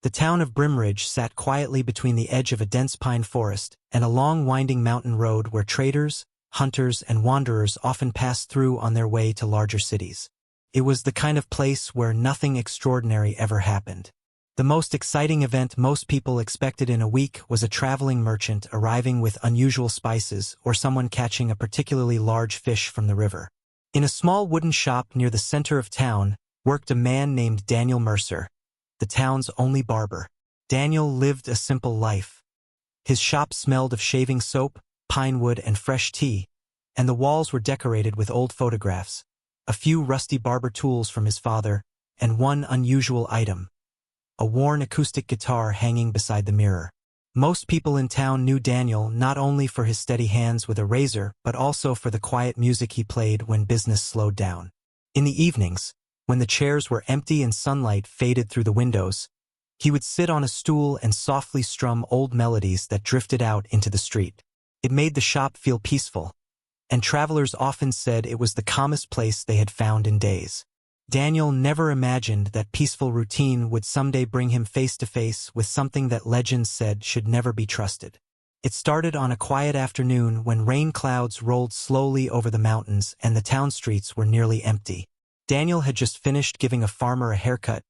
The town of Brimridge sat quietly between the edge of a dense pine forest and a long winding mountain road where traders, hunters, and wanderers often passed through on their way to larger cities. It was the kind of place where nothing extraordinary ever happened. The most exciting event most people expected in a week was a traveling merchant arriving with unusual spices or someone catching a particularly large fish from the river. In a small wooden shop near the center of town worked a man named Daniel Mercer, the town's only barber. Daniel lived a simple life. His shop smelled of shaving soap, pine wood, and fresh tea, and the walls were decorated with old photographs, a few rusty barber tools from his father, and one unusual item, a worn acoustic guitar hanging beside the mirror. Most people in town knew Daniel not only for his steady hands with a razor but also for the quiet music he played when business slowed down. In the evenings, when the chairs were empty and sunlight faded through the windows, he would sit on a stool and softly strum old melodies that drifted out into the street. It made the shop feel peaceful, and travelers often said it was the calmest place they had found in days. Daniel never imagined that peaceful routine would someday bring him face to face with something that legends said should never be trusted. It started on a quiet afternoon when rain clouds rolled slowly over the mountains and the town streets were nearly empty. Daniel had just finished giving a farmer a haircut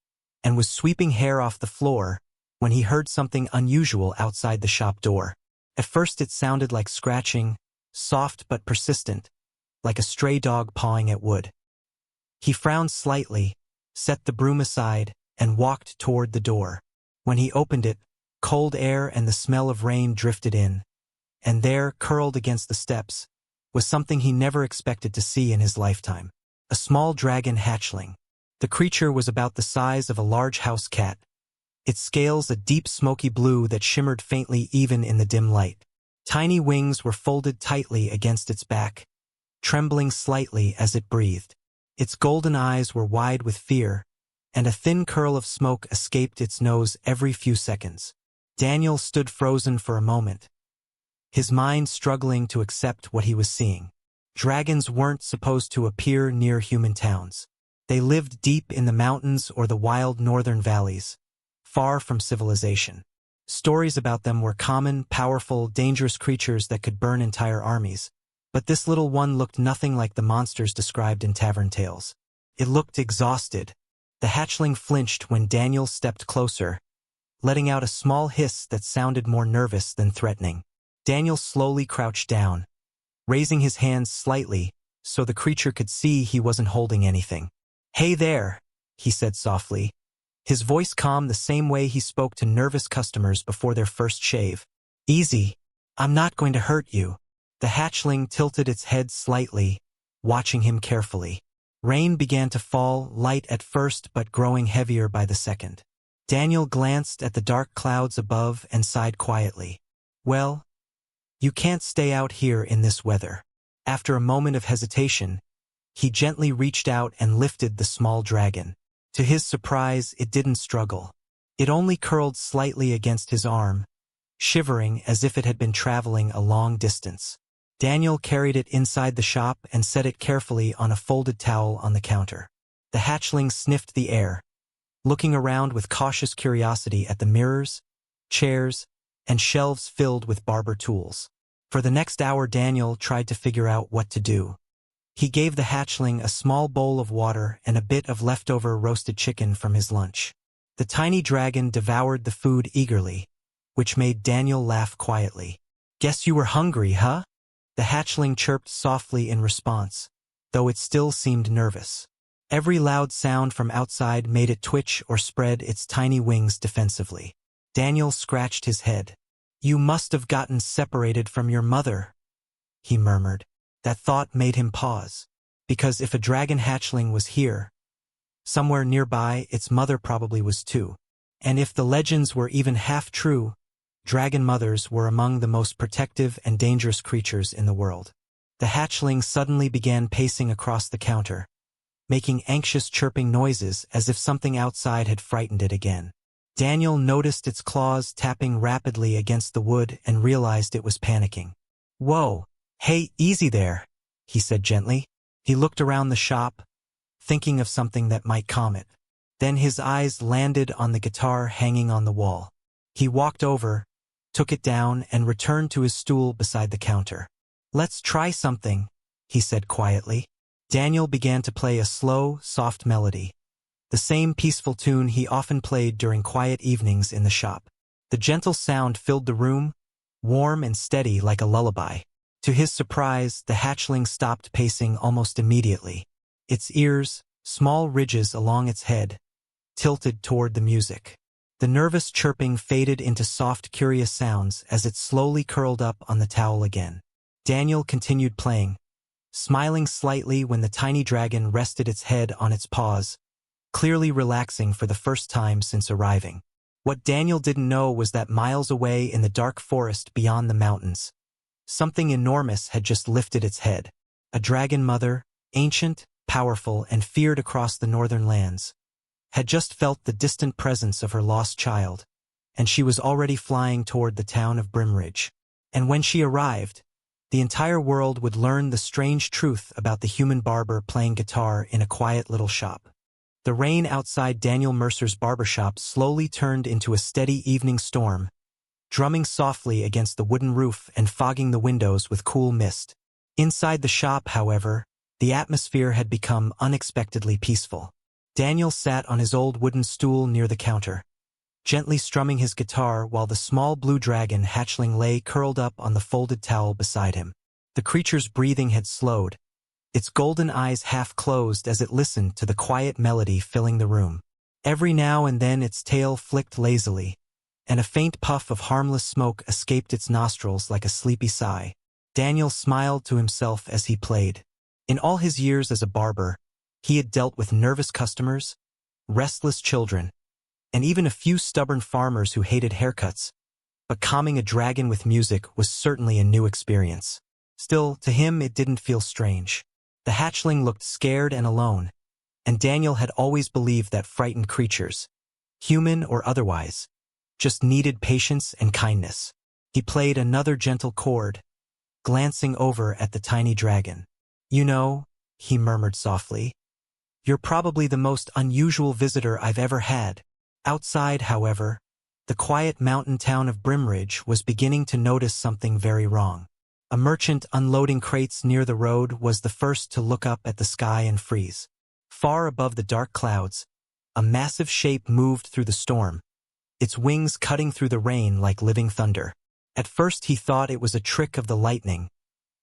and was sweeping hair off the floor when he heard something unusual outside the shop door. At first it sounded like scratching, soft but persistent, like a stray dog pawing at wood. He frowned slightly, set the broom aside, and walked toward the door. When he opened it, cold air and the smell of rain drifted in, and there, curled against the steps, was something he never expected to see in his lifetime. A small dragon hatchling. The creature was about the size of a large house cat, its scales a deep smoky blue that shimmered faintly even in the dim light. Tiny wings were folded tightly against its back, trembling slightly as it breathed. Its golden eyes were wide with fear, and a thin curl of smoke escaped its nose every few seconds. Daniel stood frozen for a moment, his mind struggling to accept what he was seeing. Dragons weren't supposed to appear near human towns. They lived deep in the mountains or the wild northern valleys, far from civilization. Stories about them were common, powerful, dangerous creatures that could burn entire armies. But this little one looked nothing like the monsters described in tavern tales. It looked exhausted. The hatchling flinched when Daniel stepped closer, letting out a small hiss that sounded more nervous than threatening. Daniel slowly crouched down, raising his hands slightly so the creature could see he wasn't holding anything. "Hey there," he said softly, his voice calm the same way he spoke to nervous customers before their first shave. "Easy. I'm not going to hurt you." The hatchling tilted its head slightly, watching him carefully. Rain began to fall, light at first but growing heavier by the second. Daniel glanced at the dark clouds above and sighed quietly. "Well, you can't stay out here in this weather." After a moment of hesitation, he gently reached out and lifted the small dragon. To his surprise, it didn't struggle. It only curled slightly against his arm, shivering as if it had been traveling a long distance. Daniel carried it inside the shop and set it carefully on a folded towel on the counter. The hatchling sniffed the air, looking around with cautious curiosity at the mirrors, chairs, and shelves filled with barber tools. For the next hour, Daniel tried to figure out what to do. He gave the hatchling a small bowl of water and a bit of leftover roasted chicken from his lunch. The tiny dragon devoured the food eagerly, which made Daniel laugh quietly. "Guess you were hungry, huh?" The hatchling chirped softly in response, though it still seemed nervous. Every loud sound from outside made it twitch or spread its tiny wings defensively. Daniel scratched his head. "You must have gotten separated from your mother," he murmured. That thought made him pause, because if a dragon hatchling was here, somewhere nearby, its mother probably was too. And if the legends were even half true, dragon mothers were among the most protective and dangerous creatures in the world. The hatchling suddenly began pacing across the counter, making anxious chirping noises as if something outside had frightened it again. Daniel noticed its claws tapping rapidly against the wood and realized it was panicking. "Whoa, hey, easy there," he said gently. He looked around the shop, thinking of something that might calm it. Then his eyes landed on the guitar hanging on the wall. He walked over, took it down, and returned to his stool beside the counter. "Let's try something," he said quietly. Daniel began to play a slow, soft melody, the same peaceful tune he often played during quiet evenings in the shop. The gentle sound filled the room, warm and steady like a lullaby. To his surprise, the hatchling stopped pacing almost immediately. Its ears, small ridges along its head, tilted toward the music. The nervous chirping faded into soft, curious sounds as it slowly curled up on the towel again. Daniel continued playing, smiling slightly when the tiny dragon rested its head on its paws, clearly relaxing for the first time since arriving. What Daniel didn't know was that miles away in the dark forest beyond the mountains, something enormous had just lifted its head. A dragon mother, ancient, powerful, and feared across the northern lands, had just felt the distant presence of her lost child, and she was already flying toward the town of Brimridge. And when she arrived, the entire world would learn the strange truth about the human barber playing guitar in a quiet little shop. The rain outside Daniel Mercer's barbershop slowly turned into a steady evening storm, drumming softly against the wooden roof and fogging the windows with cool mist. Inside the shop, however, the atmosphere had become unexpectedly peaceful. Daniel sat on his old wooden stool near the counter, gently strumming his guitar while the small blue dragon hatchling lay curled up on the folded towel beside him. The creature's breathing had slowed, its golden eyes half closed as it listened to the quiet melody filling the room. Every now and then its tail flicked lazily, and a faint puff of harmless smoke escaped its nostrils like a sleepy sigh. Daniel smiled to himself as he played. In all his years as a barber, he had dealt with nervous customers, restless children, and even a few stubborn farmers who hated haircuts, but calming a dragon with music was certainly a new experience. Still, to him it didn't feel strange. The hatchling looked scared and alone, and Daniel had always believed that frightened creatures, human or otherwise, just needed patience and kindness. He played another gentle chord, glancing over at the tiny dragon. "You know," he murmured softly, "you're probably the most unusual visitor I've ever had." Outside, however, the quiet mountain town of Brimridge was beginning to notice something very wrong. A merchant unloading crates near the road was the first to look up at the sky and freeze. Far above the dark clouds, a massive shape moved through the storm, its wings cutting through the rain like living thunder. At first he thought it was a trick of the lightning,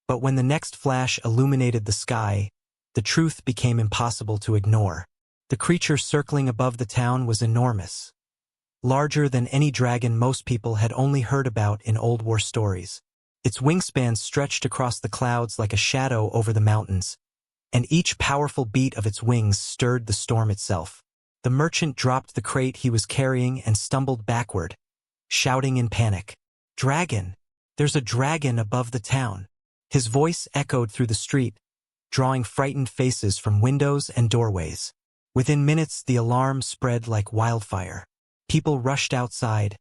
but when the next flash illuminated the sky, the truth became impossible to ignore. The creature circling above the town was enormous, larger than any dragon most people had only heard about in old war stories. Its wingspan stretched across the clouds like a shadow over the mountains, and each powerful beat of its wings stirred the storm itself. The merchant dropped the crate he was carrying and stumbled backward, shouting in panic, "Dragon! There's a dragon above the town!" His voice echoed through the street, drawing frightened faces from windows and doorways. Within minutes, the alarm spread like wildfire. People rushed outside,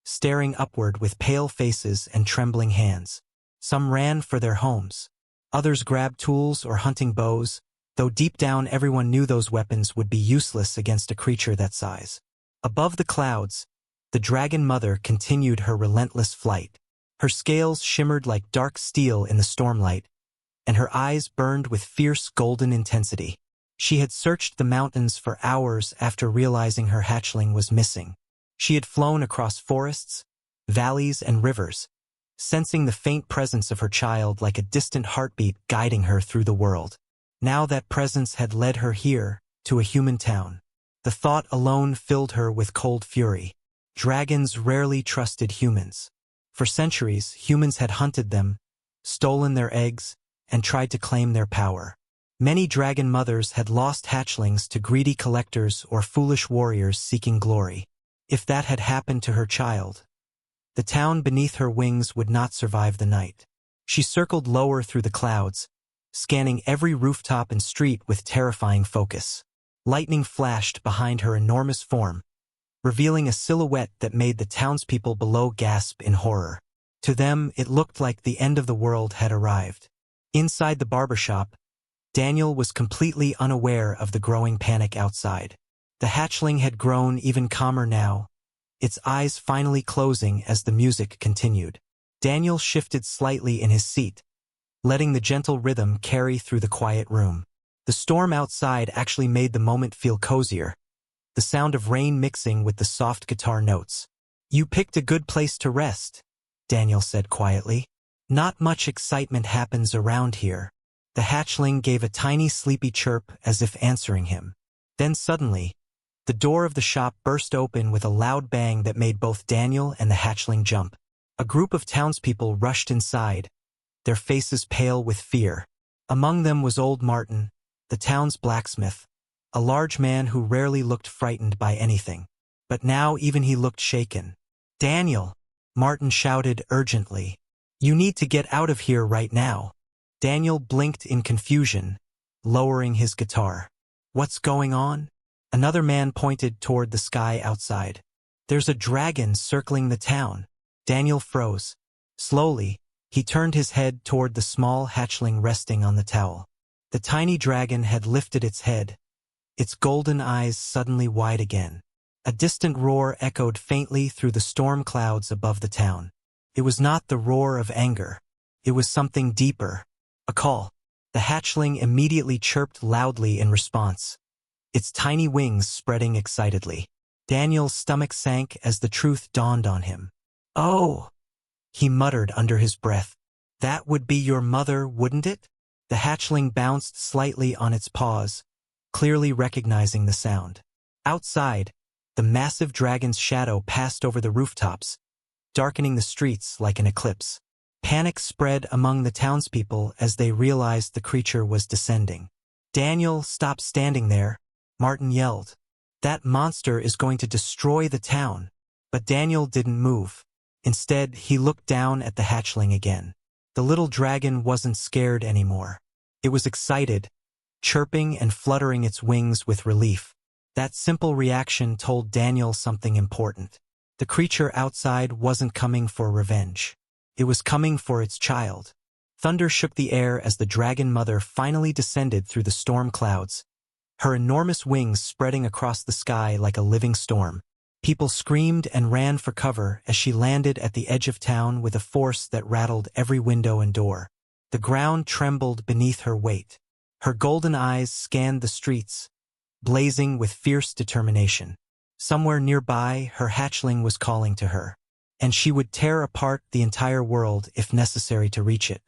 staring upward with pale faces and trembling hands. Some ran for their homes. Others grabbed tools or hunting bows, though deep down everyone knew those weapons would be useless against a creature that size. Above the clouds, the dragon mother continued her relentless flight. Her scales shimmered like dark steel in the stormlight, and her eyes burned with fierce golden intensity. She had searched the mountains for hours after realizing her hatchling was missing. She had flown across forests, valleys, and rivers, sensing the faint presence of her child like a distant heartbeat guiding her through the world. Now that presence had led her here, to a human town. The thought alone filled her with cold fury. Dragons rarely trusted humans. For centuries, humans had hunted them, stolen their eggs, and tried to claim their power. Many dragon mothers had lost hatchlings to greedy collectors or foolish warriors seeking glory. If that had happened to her child, the town beneath her wings would not survive the night. She circled lower through the clouds, scanning every rooftop and street with terrifying focus. Lightning flashed behind her enormous form, revealing a silhouette that made the townspeople below gasp in horror. To them, it looked like the end of the world had arrived. Inside the barbershop, Daniel was completely unaware of the growing panic outside. The hatchling had grown even calmer now, its eyes finally closing as the music continued. Daniel shifted slightly in his seat, letting the gentle rhythm carry through the quiet room. The storm outside actually made the moment feel cozier, the sound of rain mixing with the soft guitar notes. "You picked a good place to rest," Daniel said quietly. "Not much excitement happens around here." The hatchling gave a tiny sleepy chirp as if answering him. Then suddenly, the door of the shop burst open with a loud bang that made both Daniel and the hatchling jump. A group of townspeople rushed inside, their faces pale with fear. Among them was old Martin, the town's blacksmith, a large man who rarely looked frightened by anything. But now even he looked shaken. "Daniel!" Martin shouted urgently. "You need to get out of here right now." Daniel blinked in confusion, lowering his guitar. "What's going on?" Another man pointed toward the sky outside. "There's a dragon circling the town." Daniel froze. Slowly, he turned his head toward the small hatchling resting on the towel. The tiny dragon had lifted its head, its golden eyes suddenly wide again. A distant roar echoed faintly through the storm clouds above the town. It was not the roar of anger. It was something deeper. A call. The hatchling immediately chirped loudly in response, its tiny wings spreading excitedly. Daniel's stomach sank as the truth dawned on him. "Oh," he muttered under his breath. "That would be your mother, wouldn't it?" The hatchling bounced slightly on its paws, clearly recognizing the sound. Outside, the massive dragon's shadow passed over the rooftops, darkening the streets like an eclipse. Panic spread among the townspeople as they realized the creature was descending. "Daniel, stop standing there," Martin yelled. "That monster is going to destroy the town." But Daniel didn't move. Instead, he looked down at the hatchling again. The little dragon wasn't scared anymore. It was excited, chirping and fluttering its wings with relief. That simple reaction told Daniel something important. The creature outside wasn't coming for revenge. It was coming for its child. Thunder shook the air as the dragon mother finally descended through the storm clouds, her enormous wings spreading across the sky like a living storm. People screamed and ran for cover as she landed at the edge of town with a force that rattled every window and door. The ground trembled beneath her weight. Her golden eyes scanned the streets, blazing with fierce determination. Somewhere nearby, her hatchling was calling to her, and she would tear apart the entire world if necessary to reach it.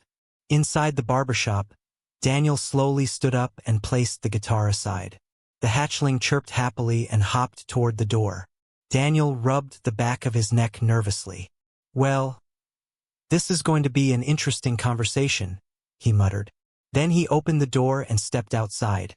Inside the barber shop, Daniel slowly stood up and placed the guitar aside. The hatchling chirped happily and hopped toward the door. Daniel rubbed the back of his neck nervously. "Well, this is going to be an interesting conversation," he muttered. Then he opened the door and stepped outside,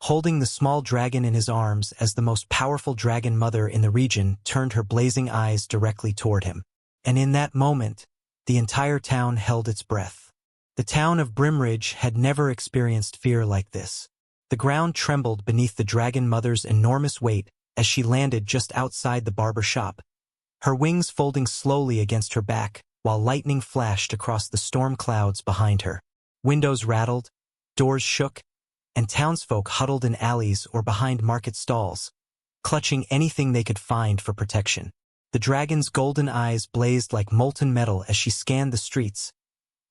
holding the small dragon in his arms as the most powerful dragon mother in the region turned her blazing eyes directly toward him. And in that moment, the entire town held its breath. The town of Brimridge had never experienced fear like this. The ground trembled beneath the dragon mother's enormous weight as she landed just outside the barber shop, her wings folding slowly against her back while lightning flashed across the storm clouds behind her. Windows rattled, doors shook, and townsfolk huddled in alleys or behind market stalls, clutching anything they could find for protection. The dragon's golden eyes blazed like molten metal as she scanned the streets,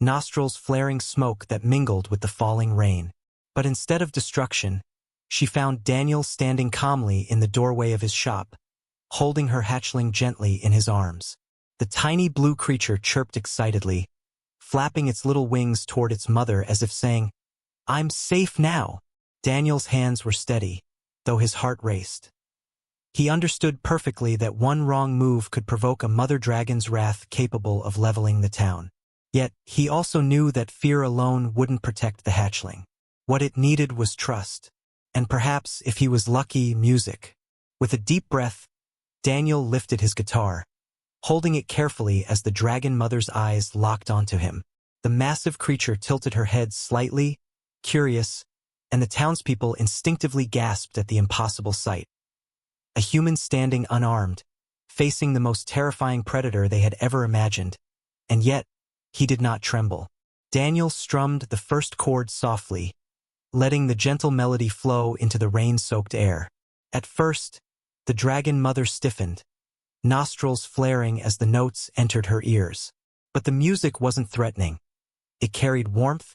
nostrils flaring smoke that mingled with the falling rain. But instead of destruction, she found Daniel standing calmly in the doorway of his shop, holding her hatchling gently in his arms. The tiny blue creature chirped excitedly, flapping its little wings toward its mother as if saying, "I'm safe now." Daniel's hands were steady, though his heart raced. He understood perfectly that one wrong move could provoke a mother dragon's wrath capable of leveling the town. Yet, he also knew that fear alone wouldn't protect the hatchling. What it needed was trust. And perhaps, if he was lucky, music. With a deep breath, Daniel lifted his guitar, holding it carefully as the dragon mother's eyes locked onto him. The massive creature tilted her head slightly, curious, and the townspeople instinctively gasped at the impossible sight. A human standing unarmed, facing the most terrifying predator they had ever imagined. And yet, he did not tremble. Daniel strummed the first chord softly, letting the gentle melody flow into the rain-soaked air. At first, the dragon mother stiffened, nostrils flaring as the notes entered her ears. But the music wasn't threatening. It carried warmth,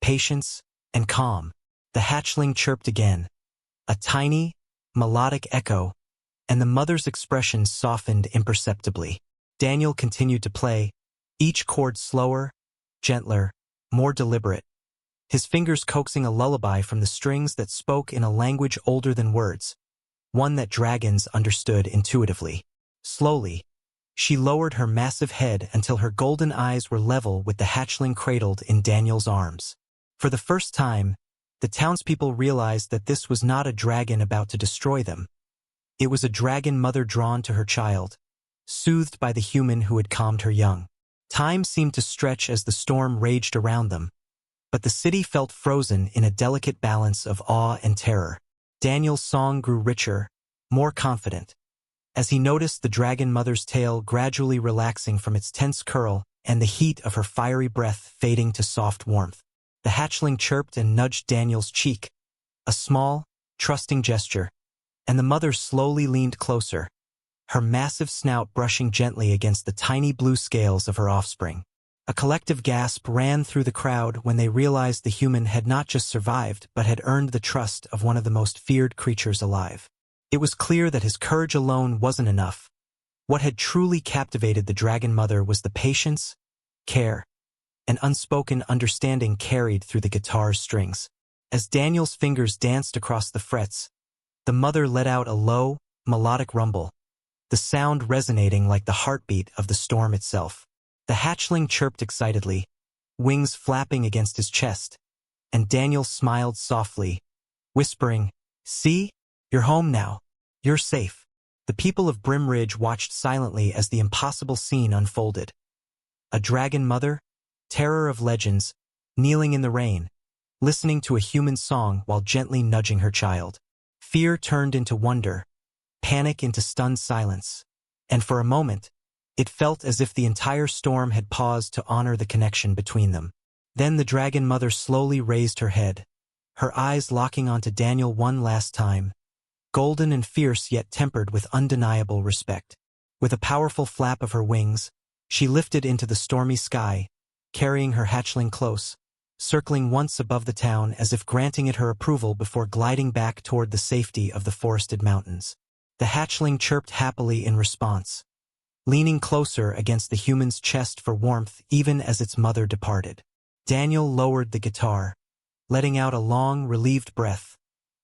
patience, and calm. The hatchling chirped again, a tiny, melodic echo, and the mother's expression softened imperceptibly. Daniel continued to play, each chord slower, gentler, more deliberate, his fingers coaxing a lullaby from the strings that spoke in a language older than words, one that dragons understood intuitively. Slowly, she lowered her massive head until her golden eyes were level with the hatchling cradled in Daniel's arms. For the first time, the townspeople realized that this was not a dragon about to destroy them. It was a dragon mother drawn to her child, soothed by the human who had calmed her young. Time seemed to stretch as the storm raged around them, but the city felt frozen in a delicate balance of awe and terror. Daniel's song grew richer, more confident, as he noticed the dragon mother's tail gradually relaxing from its tense curl and the heat of her fiery breath fading to soft warmth. The hatchling chirped and nudged Daniel's cheek, a small, trusting gesture, and the mother slowly leaned closer, her massive snout brushing gently against the tiny blue scales of her offspring. A collective gasp ran through the crowd when they realized the human had not just survived but had earned the trust of one of the most feared creatures alive. It was clear that his courage alone wasn't enough. What had truly captivated the dragon mother was the patience, care, and unspoken understanding carried through the guitar's strings. As Daniel's fingers danced across the frets, the mother let out a low, melodic rumble, the sound resonating like the heartbeat of the storm itself. The hatchling chirped excitedly, wings flapping against his chest, and Daniel smiled softly, whispering, "See? You're home now. You're safe." The people of Brim Ridge watched silently as the impossible scene unfolded. A dragon mother, terror of legends, kneeling in the rain, listening to a human song while gently nudging her child. Fear turned into wonder, panic into stunned silence, and for a moment, it felt as if the entire storm had paused to honor the connection between them. Then the dragon mother slowly raised her head, her eyes locking onto Daniel one last time, golden and fierce yet tempered with undeniable respect. With a powerful flap of her wings, she lifted into the stormy sky, carrying her hatchling close, circling once above the town as if granting it her approval before gliding back toward the safety of the forested mountains. The hatchling chirped happily in response, leaning closer against the human's chest for warmth even as its mother departed. Daniel lowered the guitar, letting out a long, relieved breath,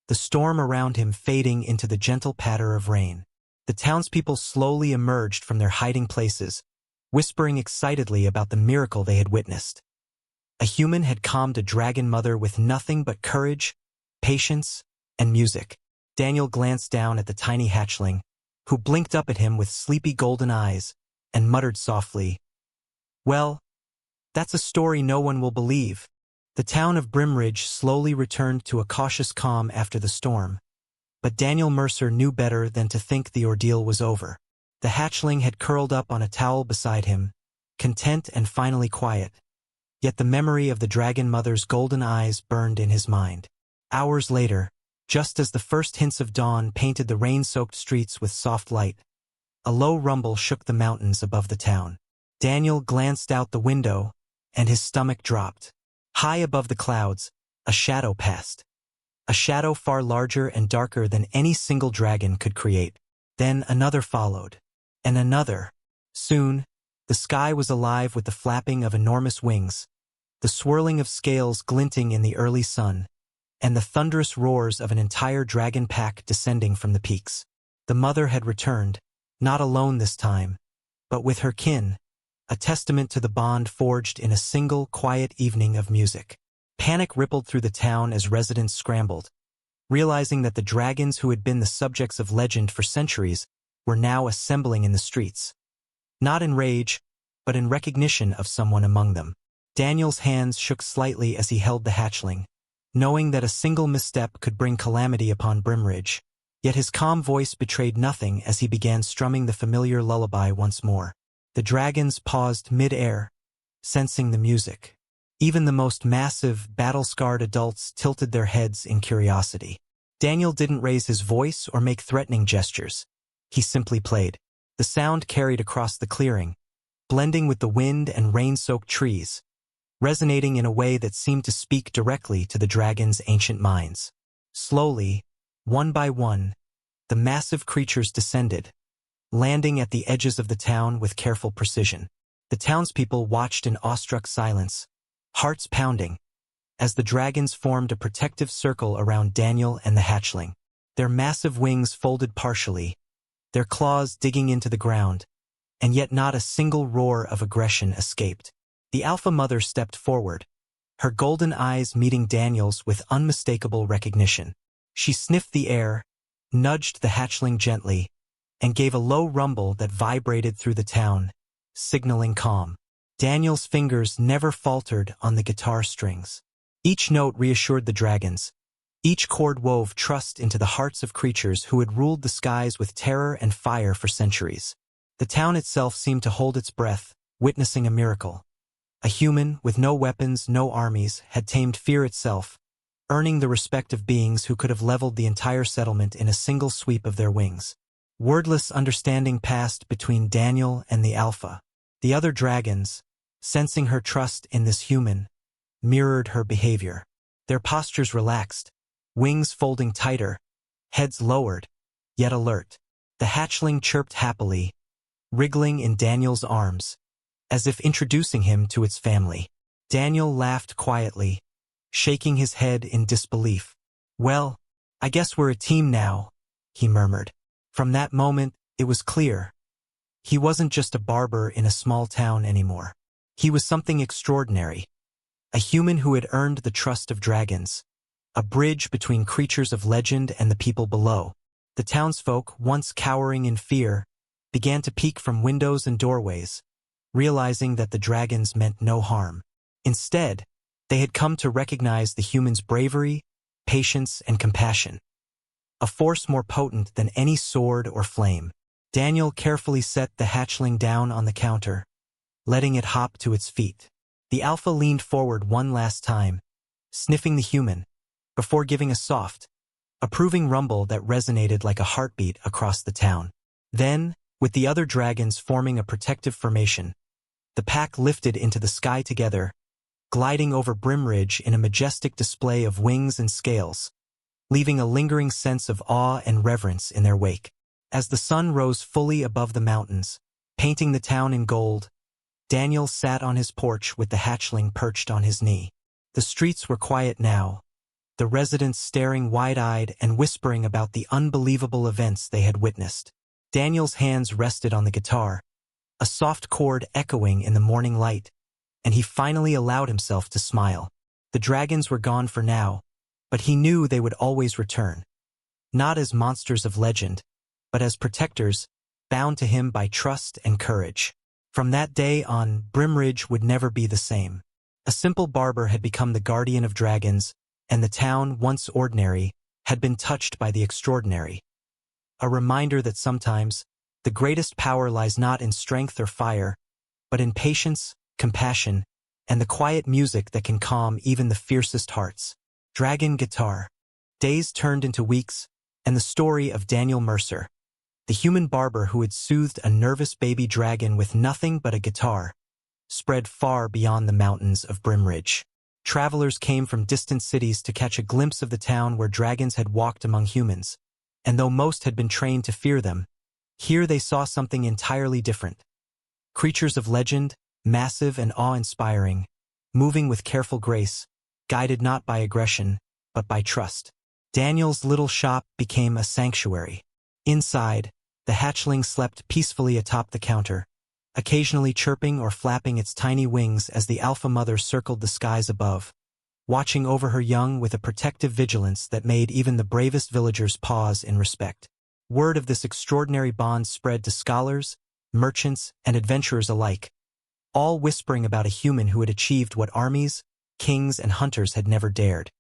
the storm around him fading into the gentle patter of rain. The townspeople slowly emerged from their hiding places, whispering excitedly about the miracle they had witnessed. A human had calmed a dragon mother with nothing but courage, patience, and music. Daniel glanced down at the tiny hatchling, who blinked up at him with sleepy golden eyes, and muttered softly, "Well, that's a story no one will believe." The town of Brimridge slowly returned to a cautious calm after the storm, but Daniel Mercer knew better than to think the ordeal was over. The hatchling had curled up on a towel beside him, content and finally quiet, yet the memory of the dragon mother's golden eyes burned in his mind. Hours later, just as the first hints of dawn painted the rain-soaked streets with soft light, a low rumble shook the mountains above the town. Daniel glanced out the window, and his stomach dropped. High above the clouds, a shadow passed. A shadow far larger and darker than any single dragon could create. Then another followed, and another. Soon, the sky was alive with the flapping of enormous wings, the swirling of scales glinting in the early sun, and the thunderous roars of an entire dragon pack descending from the peaks. The mother had returned, not alone this time, but with her kin, a testament to the bond forged in a single quiet evening of music. Panic rippled through the town as residents scrambled, realizing that the dragons who had been the subjects of legend for centuries were now assembling in the streets. Not in rage, but in recognition of someone among them. Daniel's hands shook slightly as he held the hatchling, knowing that a single misstep could bring calamity upon Brimridge, yet his calm voice betrayed nothing as he began strumming the familiar lullaby once more. The dragons paused mid-air, sensing the music. Even the most massive, battle-scarred adults tilted their heads in curiosity. Daniel didn't raise his voice or make threatening gestures. He simply played. The sound carried across the clearing, blending with the wind and rain-soaked trees, resonating in a way that seemed to speak directly to the dragon's ancient minds. Slowly, one by one, the massive creatures descended, landing at the edges of the town with careful precision. The townspeople watched in awestruck silence, hearts pounding, as the dragons formed a protective circle around Daniel and the hatchling. Their massive wings folded partially, their claws digging into the ground, and yet not a single roar of aggression escaped. The alpha mother stepped forward, her golden eyes meeting Daniel's with unmistakable recognition. She sniffed the air, nudged the hatchling gently, and gave a low rumble that vibrated through the town, signaling calm. Daniel's fingers never faltered on the guitar strings. Each note reassured the dragons. Each chord wove trust into the hearts of creatures who had ruled the skies with terror and fire for centuries. The town itself seemed to hold its breath, witnessing a miracle. A human, with no weapons, no armies, had tamed fear itself, earning the respect of beings who could have leveled the entire settlement in a single sweep of their wings. Wordless understanding passed between Daniel and the Alpha. The other dragons, sensing her trust in this human, mirrored her behavior. Their postures relaxed, wings folding tighter, heads lowered, yet alert. The hatchling chirped happily, wriggling in Daniel's arms, as if introducing him to its family. Daniel laughed quietly, shaking his head in disbelief. "Well, I guess we're a team now," he murmured. From that moment, it was clear. He wasn't just a barber in a small town anymore. He was something extraordinary. A human who had earned the trust of dragons. A bridge between creatures of legend and the people below. The townsfolk, once cowering in fear, began to peek from windows and doorways, realizing that the dragons meant no harm. Instead, they had come to recognize the human's bravery, patience, and compassion. A force more potent than any sword or flame. Daniel carefully set the hatchling down on the counter, letting it hop to its feet. The alpha leaned forward one last time, sniffing the human, before giving a soft, approving rumble that resonated like a heartbeat across the town. Then, with the other dragons forming a protective formation, the pack lifted into the sky together, gliding over Brimridge in a majestic display of wings and scales, leaving a lingering sense of awe and reverence in their wake. As the sun rose fully above the mountains, painting the town in gold, Daniel sat on his porch with the hatchling perched on his knee. The streets were quiet now, the residents staring wide-eyed and whispering about the unbelievable events they had witnessed. Daniel's hands rested on the guitar, a soft chord echoing in the morning light, and he finally allowed himself to smile. The dragons were gone for now, but he knew they would always return. Not as monsters of legend, but as protectors, bound to him by trust and courage. From that day on, Brimridge would never be the same. A simple barber had become the guardian of dragons, and the town, once ordinary, had been touched by the extraordinary. A reminder that sometimes, the greatest power lies not in strength or fire, but in patience, compassion, and the quiet music that can calm even the fiercest hearts. Dragon Guitar. Days turned into weeks, and the story of Daniel Mercer, the human barber who had soothed a nervous baby dragon with nothing but a guitar, spread far beyond the mountains of Brimridge. Travelers came from distant cities to catch a glimpse of the town where dragons had walked among humans, and though most had been trained to fear them, here they saw something entirely different. Creatures of legend, massive and awe-inspiring, moving with careful grace, guided not by aggression, but by trust. Daniel's little shop became a sanctuary. Inside, the hatchling slept peacefully atop the counter, occasionally chirping or flapping its tiny wings as the alpha mother circled the skies above, watching over her young with a protective vigilance that made even the bravest villagers pause in respect. Word of this extraordinary bond spread to scholars, merchants, and adventurers alike, all whispering about a human who had achieved what armies, kings, and hunters had never dared.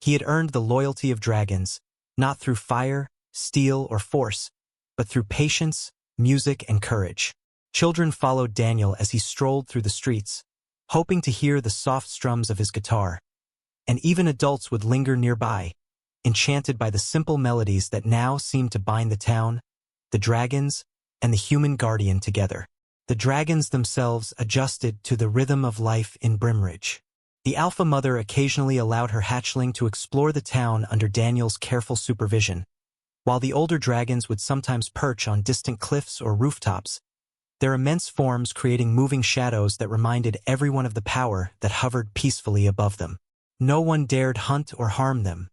He had earned the loyalty of dragons, not through fire, steel, or force, but through patience, music, and courage. Children followed Daniel as he strolled through the streets, hoping to hear the soft strums of his guitar, and even adults would linger nearby, enchanted by the simple melodies that now seemed to bind the town, the dragons, and the human guardian together. The dragons themselves adjusted to the rhythm of life in Brimridge. The alpha mother occasionally allowed her hatchling to explore the town under Daniel's careful supervision, while the older dragons would sometimes perch on distant cliffs or rooftops, their immense forms creating moving shadows that reminded everyone of the power that hovered peacefully above them. No one dared hunt or harm them.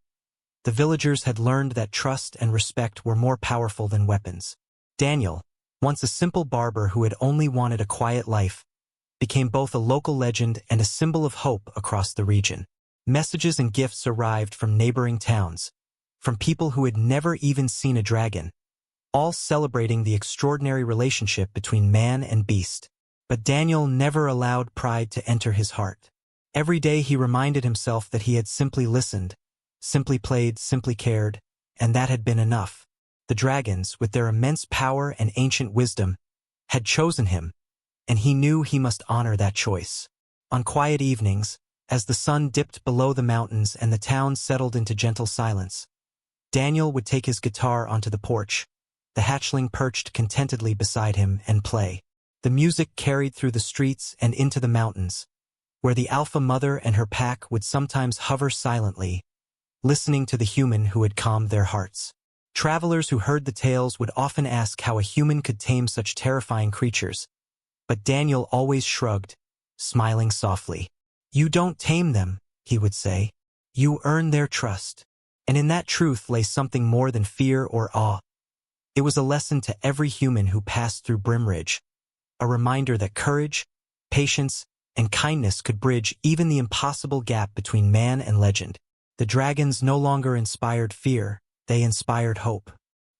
The villagers had learned that trust and respect were more powerful than weapons. Daniel, once a simple barber who had only wanted a quiet life, became both a local legend and a symbol of hope across the region. Messages and gifts arrived from neighboring towns, from people who had never even seen a dragon, all celebrating the extraordinary relationship between man and beast. But Daniel never allowed pride to enter his heart. Every day he reminded himself that he had simply listened, simply played, simply cared, and that had been enough. The dragons, with their immense power and ancient wisdom, had chosen him, and he knew he must honor that choice. On quiet evenings, as the sun dipped below the mountains and the town settled into gentle silence, Daniel would take his guitar onto the porch, the hatchling perched contentedly beside him, and play. The music carried through the streets and into the mountains, where the alpha mother and her pack would sometimes hover silently, listening to the human who had calmed their hearts. Travelers who heard the tales would often ask how a human could tame such terrifying creatures, but Daniel always shrugged, smiling softly. "You don't tame them," he would say. "You earn their trust." And in that truth lay something more than fear or awe. It was a lesson to every human who passed through Brimridge, a reminder that courage, patience, and kindness could bridge even the impossible gap between man and legend. The dragons no longer inspired fear, they inspired hope.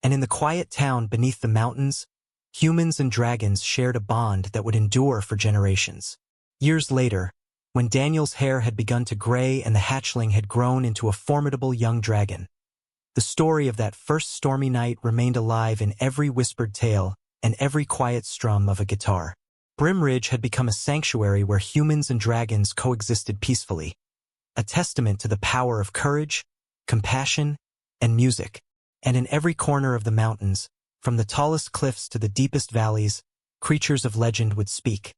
And in the quiet town beneath the mountains, humans and dragons shared a bond that would endure for generations. Years later, when Daniel's hair had begun to gray and the hatchling had grown into a formidable young dragon, the story of that first stormy night remained alive in every whispered tale and every quiet strum of a guitar. Brimridge had become a sanctuary where humans and dragons coexisted peacefully, a testament to the power of courage, compassion, and music. And in every corner of the mountains, from the tallest cliffs to the deepest valleys, creatures of legend would speak,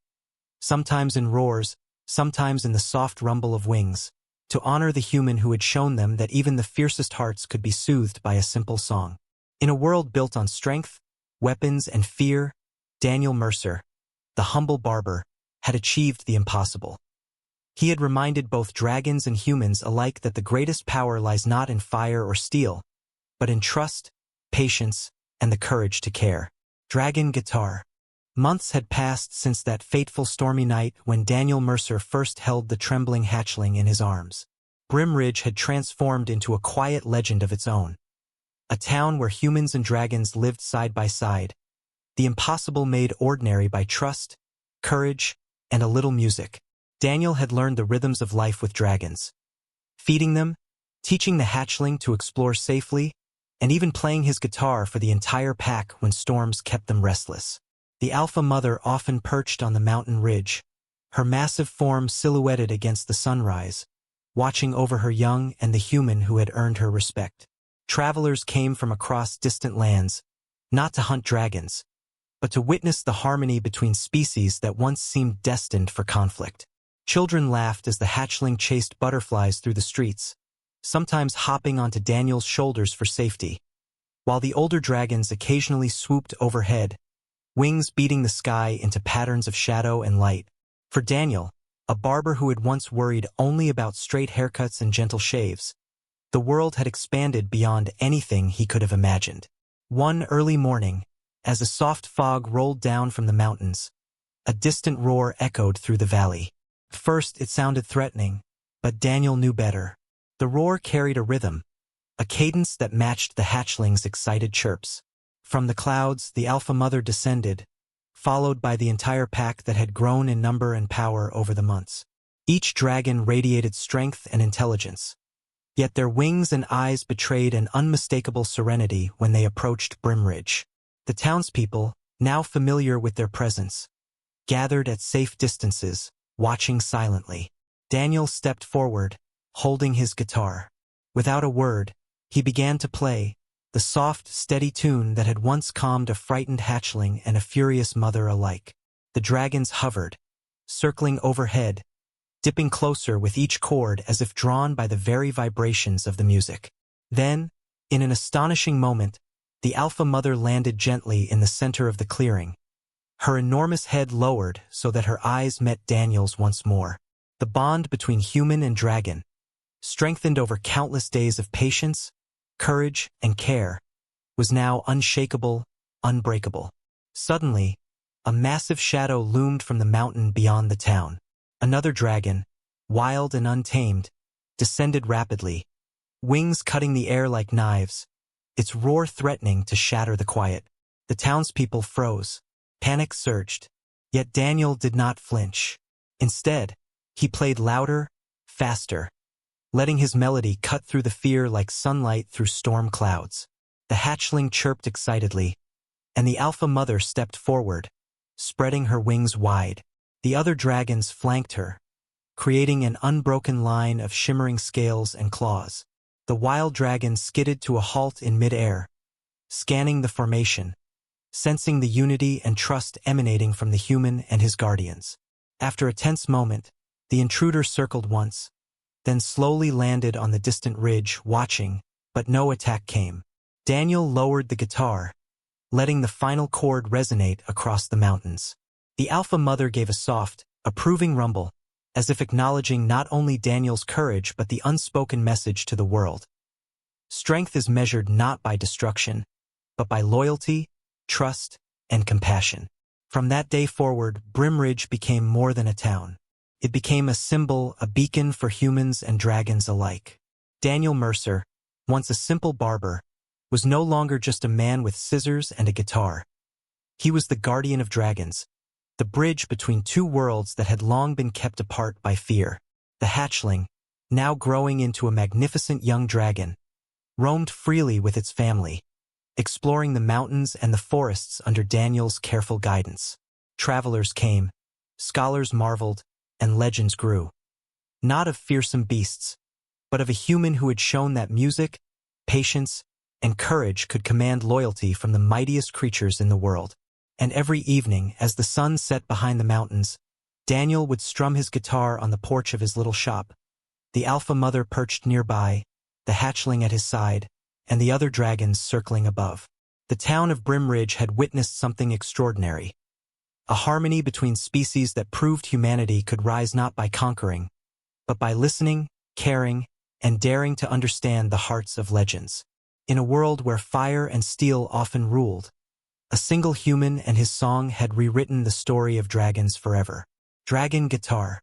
sometimes in roars, sometimes in the soft rumble of wings, to honor the human who had shown them that even the fiercest hearts could be soothed by a simple song. In a world built on strength, weapons, and fear, Daniel Mercer, the humble barber, had achieved the impossible. He had reminded both dragons and humans alike that the greatest power lies not in fire or steel, but in trust, patience, and the courage to care. Dragon Guitar. Months had passed since that fateful stormy night when Daniel Mercer first held the trembling hatchling in his arms. Brimridge had transformed into a quiet legend of its own. A town where humans and dragons lived side by side, the impossible made ordinary by trust, courage, and a little music. Daniel had learned the rhythms of life with dragons, feeding them, teaching the hatchling to explore safely, and even playing his guitar for the entire pack when storms kept them restless. The alpha mother often perched on the mountain ridge, her massive form silhouetted against the sunrise, watching over her young and the human who had earned her respect. Travelers came from across distant lands, not to hunt dragons, but to witness the harmony between species that once seemed destined for conflict. Children laughed as the hatchling chased butterflies through the streets, sometimes hopping onto Daniel's shoulders for safety, while the older dragons occasionally swooped overhead, wings beating the sky into patterns of shadow and light. For Daniel, a barber who had once worried only about straight haircuts and gentle shaves, the world had expanded beyond anything he could have imagined. One early morning, as a soft fog rolled down from the mountains, a distant roar echoed through the valley. First it sounded threatening, but Daniel knew better. The roar carried a rhythm, a cadence that matched the hatchling's excited chirps. From the clouds, the alpha mother descended, followed by the entire pack that had grown in number and power over the months. Each dragon radiated strength and intelligence, yet their wings and eyes betrayed an unmistakable serenity when they approached Brimridge. The townspeople, now familiar with their presence, gathered at safe distances, watching silently. Daniel stepped forward, holding his guitar. Without a word, He began to play, the soft, steady tune that had once calmed a frightened hatchling and a furious mother alike. The dragons hovered, circling overhead, dipping closer with each chord as if drawn by the very vibrations of the music. Then, in an astonishing moment, the Alpha Mother landed gently in the center of the clearing. Her enormous head lowered so that her eyes met Daniel's once more. The bond between human and dragon, strengthened over countless days of patience, courage, and care, was now unshakable, unbreakable. Suddenly, a massive shadow loomed from the mountain beyond the town. Another dragon, wild and untamed, descended rapidly, wings cutting the air like knives, its roar threatening to shatter the quiet. The townspeople froze. Panic surged. Yet Daniel did not flinch. Instead, he played louder, faster, letting his melody cut through the fear like sunlight through storm clouds. The hatchling chirped excitedly, and the Alpha Mother stepped forward, spreading her wings wide. The other dragons flanked her, creating an unbroken line of shimmering scales and claws. The wild dragon skidded to a halt in midair, scanning the formation, sensing the unity and trust emanating from the human and his guardians. After a tense moment, the intruder circled once, then slowly landed on the distant ridge, watching, but no attack came. Daniel lowered the guitar, letting the final chord resonate across the mountains. The Alpha Mother gave a soft, approving rumble, as if acknowledging not only Daniel's courage but the unspoken message to the world. Strength is measured not by destruction, but by loyalty, trust, and compassion. From that day forward, Brimridge became more than a town. It became a symbol, a beacon for humans and dragons alike. Daniel Mercer, once a simple barber, was no longer just a man with scissors and a guitar. He was the guardian of dragons, the bridge between two worlds that had long been kept apart by fear. The hatchling, now growing into a magnificent young dragon, roamed freely with its family, exploring the mountains and the forests under Daniel's careful guidance. Travelers came, scholars marveled, and legends grew. Not of fearsome beasts, but of a human who had shown that music, patience, and courage could command loyalty from the mightiest creatures in the world. And every evening, as the sun set behind the mountains, Daniel would strum his guitar on the porch of his little shop, the Alpha Mother perched nearby, the hatchling at his side, and the other dragons circling above. The town of Brimridge had witnessed something extraordinary. A harmony between species that proved humanity could rise not by conquering, but by listening, caring, and daring to understand the hearts of legends. In a world where fire and steel often ruled, a single human and his song had rewritten the story of dragons forever. Dragon Guitar.